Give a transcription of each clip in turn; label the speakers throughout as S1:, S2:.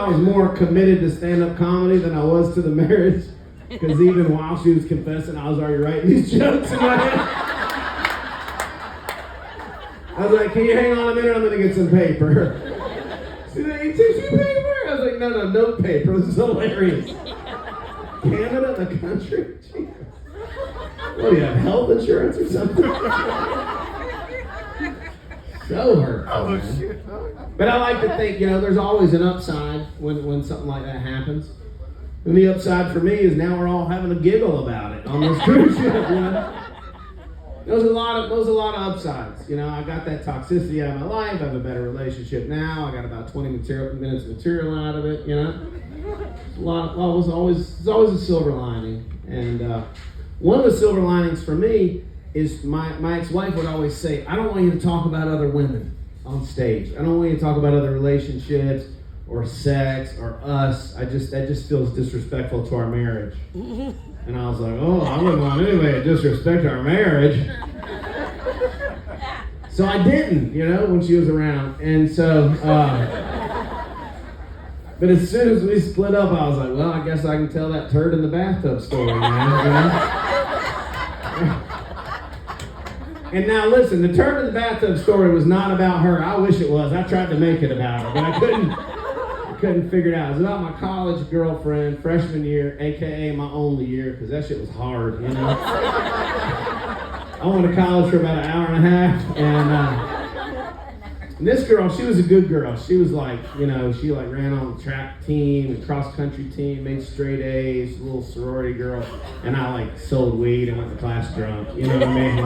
S1: I was more committed to stand-up comedy than I was to the marriage, because even while she was confessing, I was already writing these jokes in my head. I was like, can you hang on a minute? I'm going to get some paper. She's like, tissue paper? I was like, no, note paper. This is hilarious. Canada, the country? Jesus. What do you have, health insurance or something? So hurtful, man. But I like to think, there's always an upside when something like that happens. And the upside for me is now we're all having a giggle about it on this cruise ship, There's a lot of upsides. I got that toxicity out of my life. I have a better relationship now. I got about 20 minutes material out of it, It's always a silver lining. And one of the silver linings for me is my ex-wife would always say, I don't want you to talk about other women on stage. I don't want you to talk about other relationships or sex or us. That just feels disrespectful to our marriage. And I was like, I wouldn't want anybody to disrespect our marriage. So I didn't, when she was around. And so, but as soon as we split up, I was like, well, I guess I can tell that turd in the bathtub story, man. And now listen, the turd in the bathtub story was not about her. I wish it was. I tried to make it about her, but I couldn't figure it out. It was about my college girlfriend, freshman year, aka my only year, because that shit was hard, I went to college for about an hour and a half, and this girl, she was a good girl. She was like, she ran on the track team and cross country team, made straight A's, a little sorority girl, and I sold weed and went to class drunk. You know what I mean?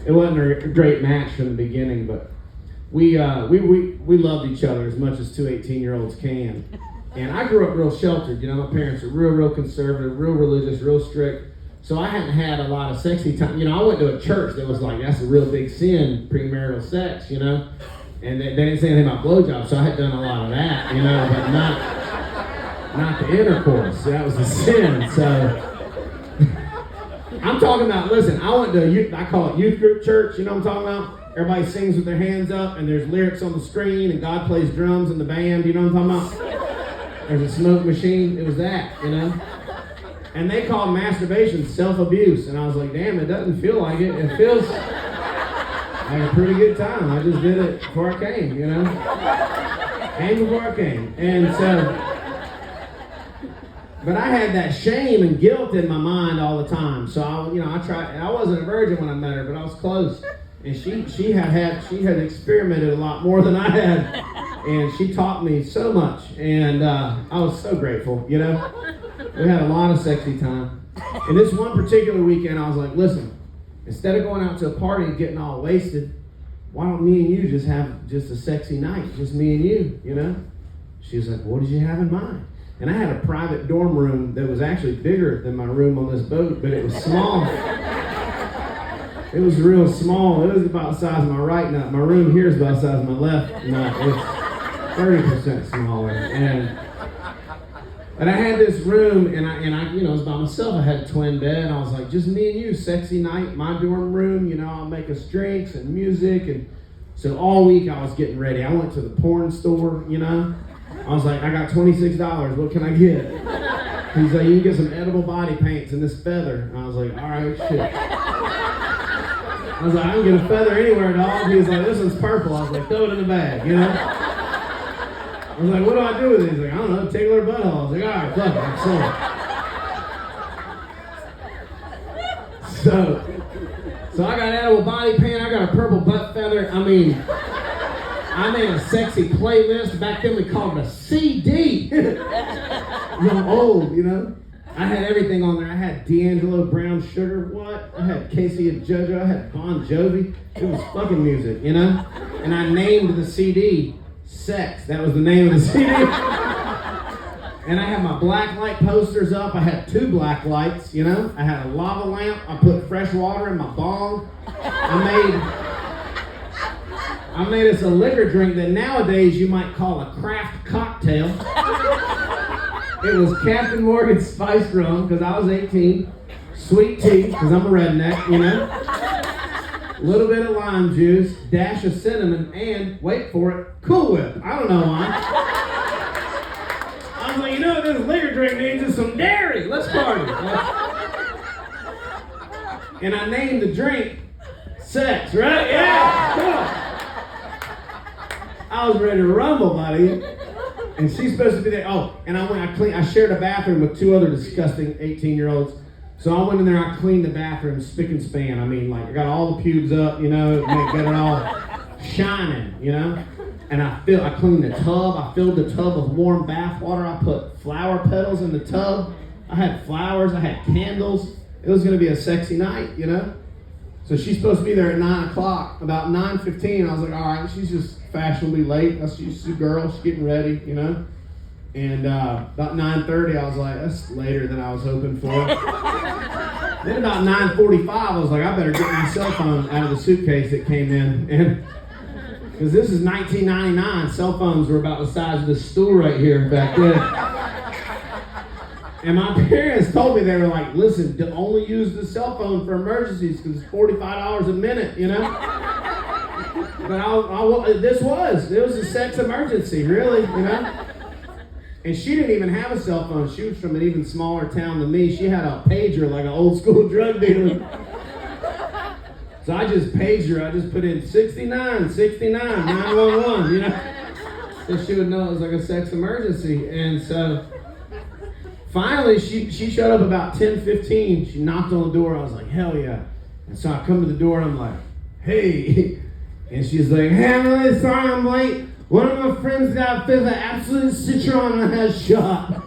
S1: It wasn't a great match from the beginning, but we loved each other as much as two 18-year-olds can. And I grew up real sheltered. My parents are real conservative, real religious, real strict. So I hadn't had a lot of sexy time. I went to a church that was like, that's a real big sin, premarital sex, And they didn't say anything about blowjobs, so I had done a lot of that, but not the intercourse. That was a sin, so. I'm talking about, listen, I went to I call it youth group church, you know what I'm talking about? Everybody sings with their hands up, and there's lyrics on the screen, and God plays drums in the band, you know what I'm talking about? There's a smoke machine, it was that, And they called masturbation self-abuse, and I was like, damn, it doesn't feel like it. It feels like a pretty good time. I just did it before I came, Came before I came. And so, but I had that shame and guilt in my mind all the time. So I tried. I wasn't a virgin when I met her, but I was close. And she had experimented a lot more than I had, and she taught me so much. And I was so grateful. We had a lot of sexy time. And this one particular weekend, I was like, listen, instead of going out to a party and getting all wasted, why don't me and you just have just a sexy night, just me and you? She was like, what did you have in mind? And I had a private dorm room that was actually bigger than my room on this boat, but it was small. It was real small. It was about the size of my right nut. My room here is about the size of my left nut. It's 30% smaller. But I had this room, and I it was by myself. I had a twin bed, and I was like, just me and you, sexy night, my dorm room. I'll make us drinks and music, and so all week I was getting ready. I went to the porn store, I was like, I got $26. What can I get? He's like, you can get some edible body paints and this feather. And I was like, all right, shit. I was like, I can get a feather anywhere, dog. He was like, this one's purple. I was like, throw it in the bag, I was like, what do I do with it? He's like, I don't know, tickle her butthole. I was like, all right, fuck it, I'm sold. So I got edible body paint, I got a purple butt feather. I made a sexy playlist. Back then we called it a CD. I'm old, I had everything on there. I had D'Angelo, Brown Sugar, what? I had Casey and JoJo, I had Bon Jovi. It was fucking music, And I named the CD Sex. That was the name of the CD. And I had my black light posters up. I had 2 black lights, I had a lava lamp. I put fresh water in my bong. I made us a liquor drink that nowadays you might call a craft cocktail. It was Captain Morgan's spiced rum, because I was 18. Sweet tea, because I'm a redneck, A little bit of lime juice, dash of cinnamon, and, wait for it, Cool Whip. I don't know why. was like, you know what this liquor drink needs is some dairy. Let's party. And I named the drink Sex, right? Yeah, cool. I was ready to rumble, buddy. And she's supposed to be there. Oh, and I shared a bathroom with two other disgusting 18-year-olds. So I went in there, I cleaned the bathroom spick and span. I mean, like, I got all the pubes up, you know, got it all shining, you know. And I cleaned the tub. I filled the tub with warm bath water. I put flower petals in the tub. I had flowers. I had candles. It was going to be a sexy night, you know. So she's supposed to be there at 9 o'clock. About 9:15, I was like, all right, she's just fashionably late. She's a girl. She's getting ready, you know. And about 9:30, I was like, that's later than I was hoping for. Then about 9:45, I was like, I better get my cell phone out of the suitcase that came in. And because this is 1999, cell phones were about the size of this stool right here back then. And my parents told me, they were like, listen, only use the cell phone for emergencies because it's $45 a minute, you know? But it was a sex emergency, really, you know? And she didn't even have a cell phone. She was from an even smaller town than me. She had a pager like an old school drug dealer. So I just paged her. I just put in 69, 911, you know? So she would know it was like a sex emergency. And so finally, she showed up about 10:15. She knocked on the door. I was like, hell yeah. And so I come to the door and I'm like, hey. And she's like, hey, I'm really sorry I'm late. One of my friends got a fit of absolute citron and had a shot.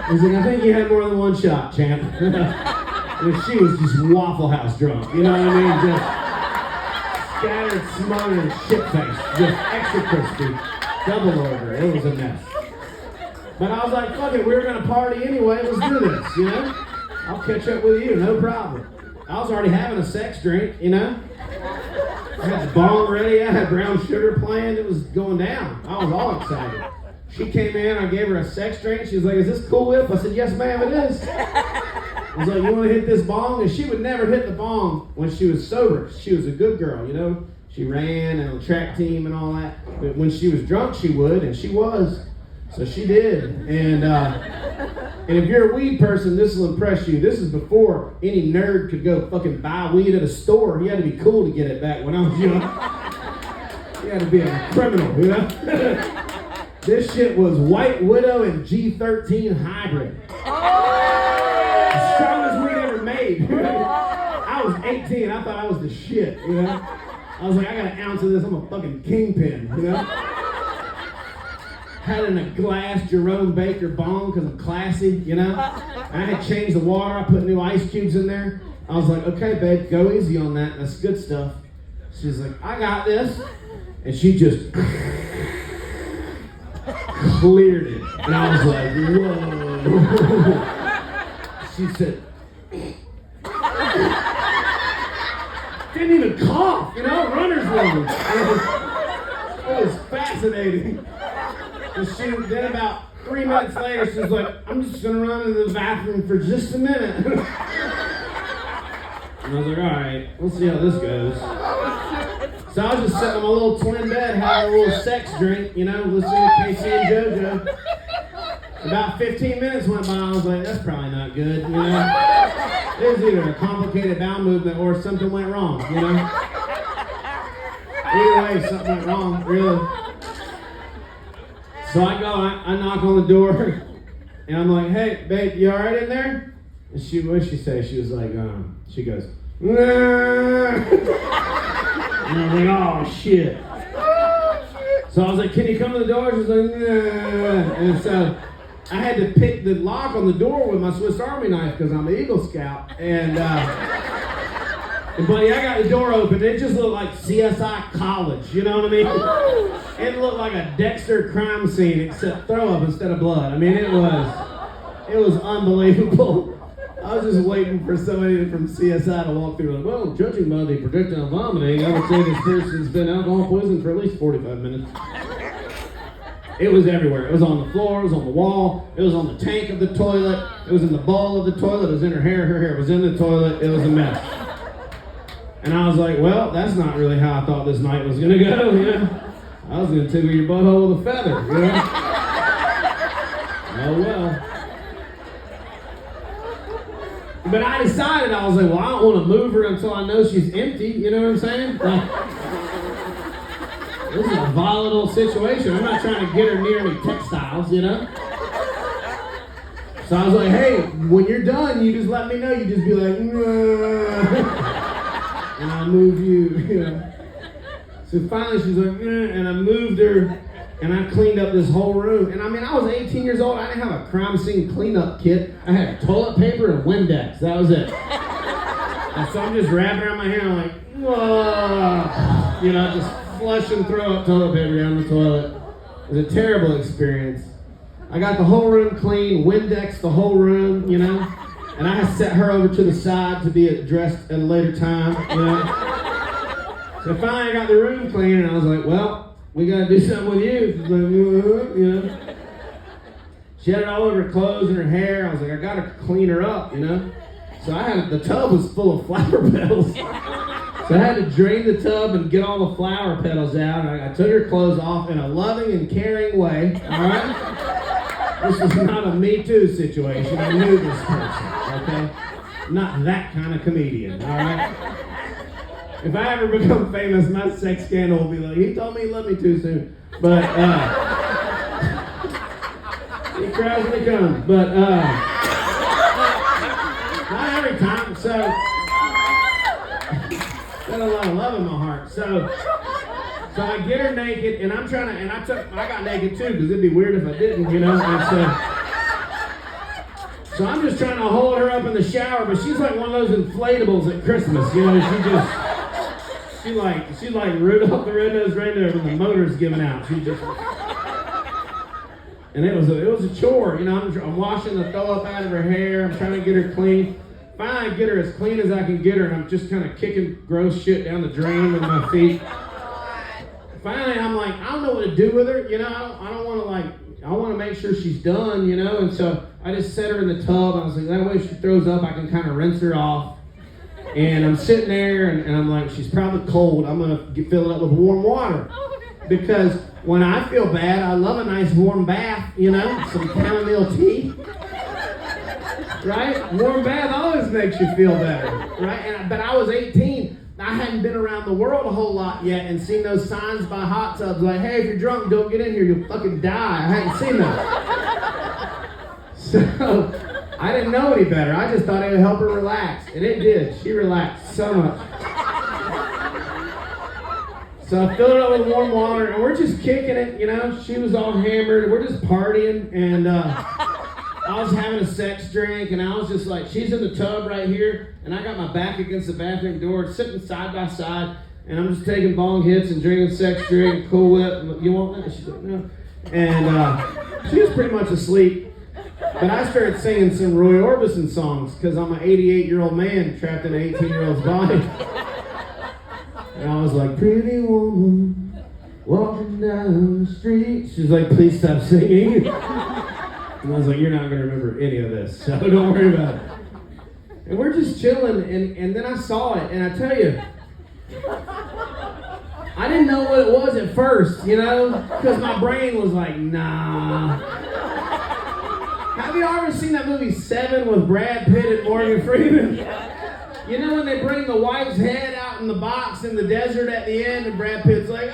S1: I was like, I think you had more than one shot, champ. And she was just Waffle House drunk, you know what I mean? Just scattered, smothered, shit-faced, just extra crispy, double over. It was a mess. But I was like, fuck it, we were gonna party anyway, let's do this, you know? I'll catch up with you, no problem. I was already having a sex drink, you know? I had the bong ready, I had brown sugar playing, it was going down. I was all excited. She came in, I gave her a sex drink, she was like, is this Cool Whip? I said, yes ma'am, it is. I was like, you want to hit this bong? And she would never hit the bong when she was sober. She was a good girl, you know? She ran and on the track team and all that. But when she was drunk, she would, and she was. So she did. And if you're a weed person, this will impress you. This is before any nerd could go fucking buy weed at a store. You had to be cool to get it back when I was young. You had to be a criminal, you know? This shit was White Widow and G13 hybrid. The strongest weed ever made. I was 18. I thought I was the shit, you know? I was like, I got an ounce of this. I'm a fucking kingpin, you know? Had in a glass Jerome Baker bong because I'm classy, you know? I had changed the water. I put new ice cubes in there. I was like, okay, babe, go easy on that. That's good stuff. She's like, I got this. And she just cleared it. And I was like, whoa. She said, didn't even cough, you know, runner's lungs. It was fascinating. And then about 3 minutes later, she's like, I'm just gonna run into the bathroom for just a minute. And I was like, all right, we'll see how this goes. So I was just sitting on my little twin bed, having a little sex drink, you know, listening to Casey and JoJo. About 15 minutes went by, I was like, that's probably not good, you know? It was either a complicated bowel movement or something went wrong, you know? Either way, something went wrong, really. So I knock on the door, and I'm like, hey, babe, you all right in there? And what did she say? She was like, she goes, nah. And I was like, oh, shit. So I was like, can you come to the door? She was like, nah. And so I had to pick the lock on the door with my Swiss Army knife because I'm an Eagle Scout. And buddy, I got the door open. It just looked like CSI College, you know what I mean? It looked like a Dexter crime scene except throw up instead of blood. I mean, it was unbelievable. I was just waiting for somebody from CSI to walk through like, well, judging by the projectile vomiting, I would say this person's been alcohol poisoned for at least 45 minutes. It was everywhere. It was on the floor, it was on the wall, it was on the tank of the toilet, it was in the bowl of the toilet, it was in her hair was in the toilet, it was a mess. And I was like, well, that's not really how I thought this night was gonna go, you know? I was gonna tickle your butthole with a feather, you know? Oh well. But I decided, I was like, well, I don't want to move her until I know she's empty. You know what I'm saying? Like, this is a volatile situation. I'm not trying to get her near any textiles, you know? So I was like, hey, when you're done, you just let me know. You just be like, and I'll move you, you know. So finally she's like, and I moved her, and I cleaned up this whole room. And I mean, I was 18 years old. I didn't have a crime scene cleanup kit. I had toilet paper and Windex. That was it. And so I'm just wrapping around my hair, I'm like, whoa, you know, just flush and throw up toilet paper down the toilet. It was a terrible experience. I got the whole room clean, Windex the whole room, you know, and I had set her over to the side to be addressed at a later time, you know. So finally I got the room clean, and I was like, well, we gotta do something with you. She's like, you know. She had it all over her clothes and her hair. I was like, I gotta clean her up, you know. So the tub was full of flower petals. So I had to drain the tub and get all the flower petals out. And I took her clothes off in a loving and caring way, all right? This is not a Me Too situation. I knew this person, okay? Not that kind of comedian, all right? If I ever become famous, my sex scandal will be like, he told me he loved me too soon. But, he cries when he comes. But, not every time, so, got a lot of love in my heart. So I get her naked, and I'm trying to, I got naked too, because it'd be weird if I didn't, you know, and so I'm just trying to hold her up in the shower, but she's like one of those inflatables at Christmas, you know, she's like Rudolph the Red-Nosed Reindeer when the motor's giving out. She just, and it was a chore, you know. I'm washing the throw up out of her hair. I'm trying to get her clean. Finally, I get her as clean as I can get her, and I'm just kind of kicking gross shit down the drain with my feet. Finally, I'm like, I don't know what to do with her, you know. I don't want to I want to make sure she's done, you know. And so I just set her in the tub. I was like, that way if she throws up, I can kind of rinse her off. And I'm sitting there, and I'm like, she's probably cold. I'm going to fill it up with warm water. Because when I feel bad, I love a nice warm bath, you know, some chamomile tea. Right? Warm bath always makes you feel better, right? But I was 18. I hadn't been around the world a whole lot yet and seen those signs by hot tubs like, hey, if you're drunk, don't get in here, you'll fucking die. I hadn't seen those. So I didn't know any better. I just thought it would help her relax. And it did. She relaxed so much. So I filled it up with warm water, and we're just kicking it, you know. She was all hammered. We're just partying, and I was having a sex drink, and I was just like, she's in the tub right here, and I got my back against the bathroom door, sitting side by side, and I'm just taking bong hits and drinking sex drink, Cool Whip. You want that? She's like, no. And she was pretty much asleep. But I started singing some Roy Orbison songs, because I'm an 88-year-old man trapped in an 18-year-old's body. And I was like, pretty woman, walking down the street. She's like, please stop singing. And I was like, you're not going to remember any of this, so don't worry about it. And we're just chilling, and then I saw it, and I tell you, I didn't know what it was at first, you know, because my brain was like, nah. Have you ever seen that movie Seven with Brad Pitt and Morgan Freeman? You know when they bring the wife's head out in the box in the desert at the end, and Brad Pitt's like,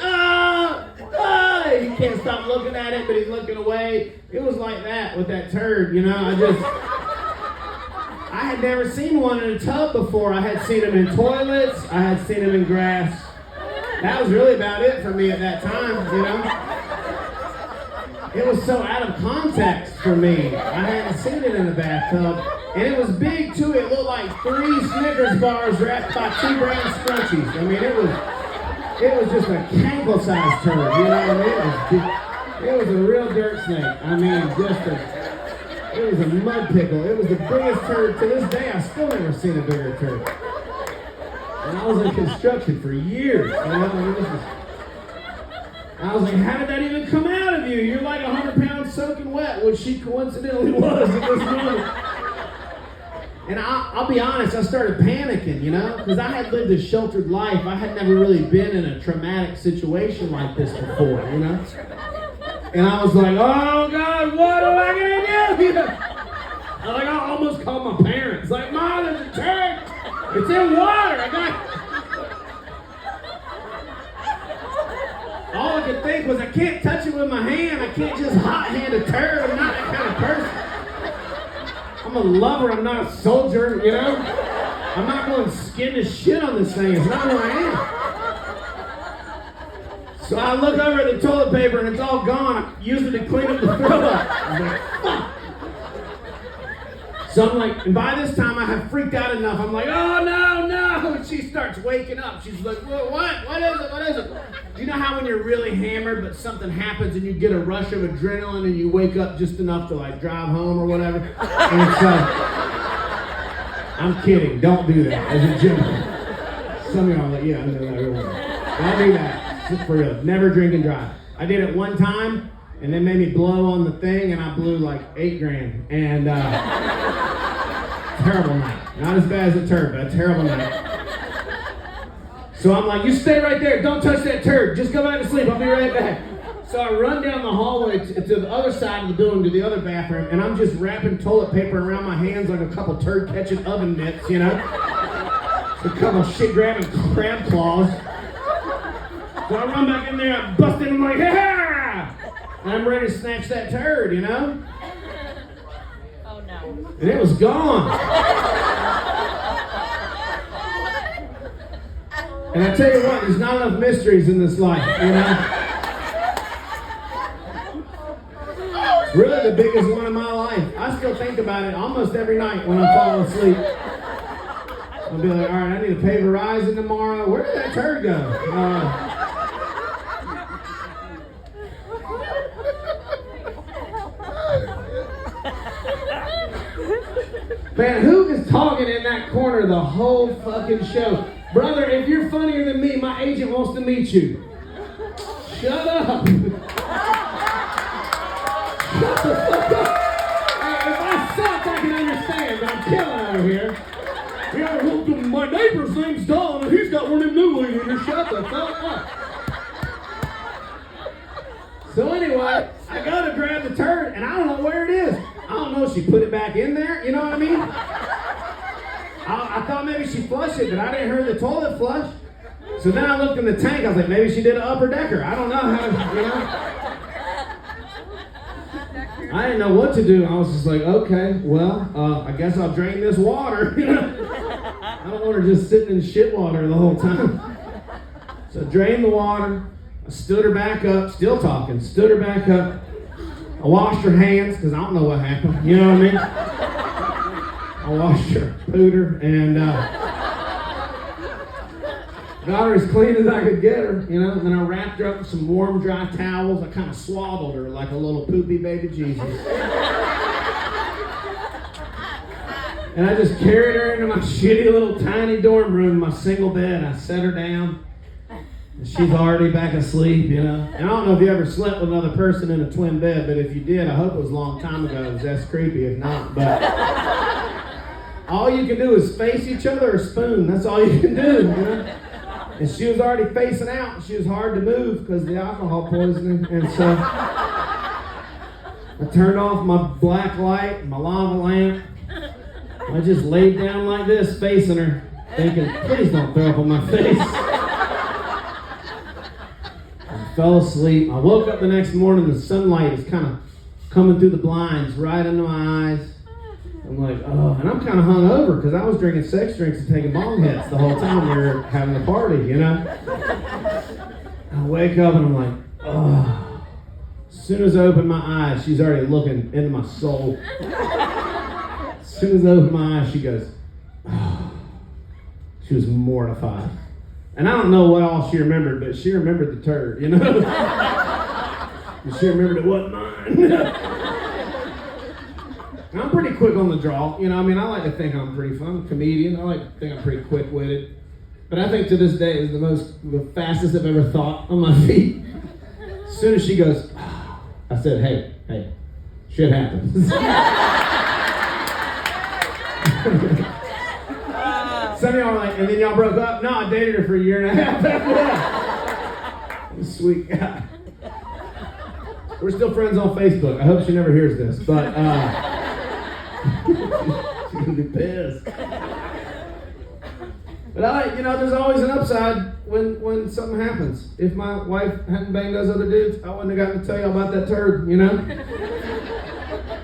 S1: he can't stop looking at it, but he's looking away. It was like that with that turd, you know. I had never seen one in a tub before. I had seen them in toilets. I had seen them in grass. That was really about it for me at that time, you know. It was so out of context for me. I hadn't seen it in a bathtub. And it was big too. It looked like 3 Snickers bars wrapped by 2 brown scrunchies. I mean, it was just a cankle-sized turd, you know what I mean? It was a real dirt snake. I mean, it was a mud pickle. It was the biggest turd. To this day, I've still never seen a bigger turd. And I was in construction for years. I was like, how did that even come out of you? You're like 100 pounds soaking wet, which she coincidentally was at this moment. And I'll be honest, I started panicking, you know, because I had lived a sheltered life. I had never really been in a traumatic situation like this before, you know. And I was like, oh God, what am I gonna do? call my parents. Like, Mom, there's a turd. It's in water. All I could think was I can't touch it with my hand. I can't just hot hand a turd. I'm not that kind of person. I'm a lover. I'm not a soldier, you know? I'm not going skin to shit on this thing. It's not who I am. So I look over at the toilet paper and it's all gone. I used it to clean up the throw up. I was like, fuck. So I'm like, and by this time I have freaked out enough. I'm like, oh no, no. And she starts waking up. She's like, what? What is it? What is it? Do you know how when you're really hammered but something happens and you get a rush of adrenaline and you wake up just enough to like drive home or whatever? And so, I'm kidding. Don't do that as a joke. Some of y'all are like, yeah, I know that real well. Don't do that. Just for real. Never drink and drive. I did it one time and they made me blow on the thing and I blew like $8,000. And terrible night. Not as bad as a turd, but a terrible night. So I'm like, you stay right there. Don't touch that turd. Just go back to sleep. I'll be right back. So I run down the hallway to the other side of the building to the other bathroom, and I'm just wrapping toilet paper around my hands like a couple turd-catching oven mitts, you know? A couple shit-grabbing crab claws. So I run back in there, I bust in, I'm like, ha! And I'm ready to snatch that turd, you know?
S2: Oh no.
S1: And it was gone. And I tell you what, there's not enough mysteries in this life, you know? It's really the biggest one in my life. I still think about it almost every night when I fall asleep. I'll be like, all right, I need to pay Verizon tomorrow. Where did that turd go? Man, who is talking in that corner the whole fucking show? Brother, if you're funnier than me, my agent wants to meet you. Shut up. Shut the fuck up. Hey, if I suck, I can understand, but I'm killing over here. Yeah, well, my neighbor's name's Don, and he's got one of them new ones in here. Shut the fuck up. So anyway, I go to grab the turd, and I don't know where it is. I don't know if she put it back in there, you know what I mean? I thought maybe she flushed it, but I didn't hear the toilet flush. So then I looked in the tank, I was like, maybe she did an upper decker. I don't know how to, you know? I didn't know what to do. I was just like, okay, well, I guess I'll drain this water. I don't want her just sitting in shit water the whole time. So I drained the water. I stood her back up, still talking, stood her back up. I washed her hands, because I don't know what happened, you know what I mean? I washed her, pooed her, and got her as clean as I could get her, you know? And then I wrapped her up with some warm, dry towels. I kind of swaddled her like a little poopy baby Jesus. And I just carried her into my shitty little tiny dorm room, my single bed. I set her down. She's already back asleep, you know. And I don't know if you ever slept with another person in a twin bed, but if you did, I hope it was a long time ago, because that's creepy if not. But all you can do is face each other or spoon. That's all you can do, you know. And she was already facing out, and she was hard to move because of the alcohol poisoning. And so I turned off my black light, my lava lamp. I just laid down like this, facing her, thinking, please don't throw up on my face. Fell asleep. I woke up the next morning, the sunlight is kind of coming through the blinds right into my eyes. I'm like, oh, and I'm kind of hungover because I was drinking sex drinks and taking bong hits the whole time we were having a party, you know? I wake up and I'm like, oh. As soon as I open my eyes, she's already looking into my soul. As soon as I open my eyes, she goes, oh. She was mortified. And I don't know what all she remembered, but she remembered the turd, you know? And she remembered it wasn't mine. And I'm pretty quick on the draw, you know? I mean, I like to think I'm pretty fun. I'm a comedian. I like to think I'm pretty quick-witted. But I think to this day is the fastest I've ever thought on my feet. As soon as she goes, oh, I said, hey, shit happens. Some of y'all are like, and then y'all broke up? No, I dated her for a year and a half after that. Sweet guy. We're still friends on Facebook. I hope she never hears this, but She's gonna be pissed. But there's always an upside when something happens. If my wife hadn't banged those other dudes, I wouldn't have gotten to tell you about that turd,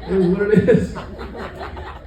S1: It is what it is.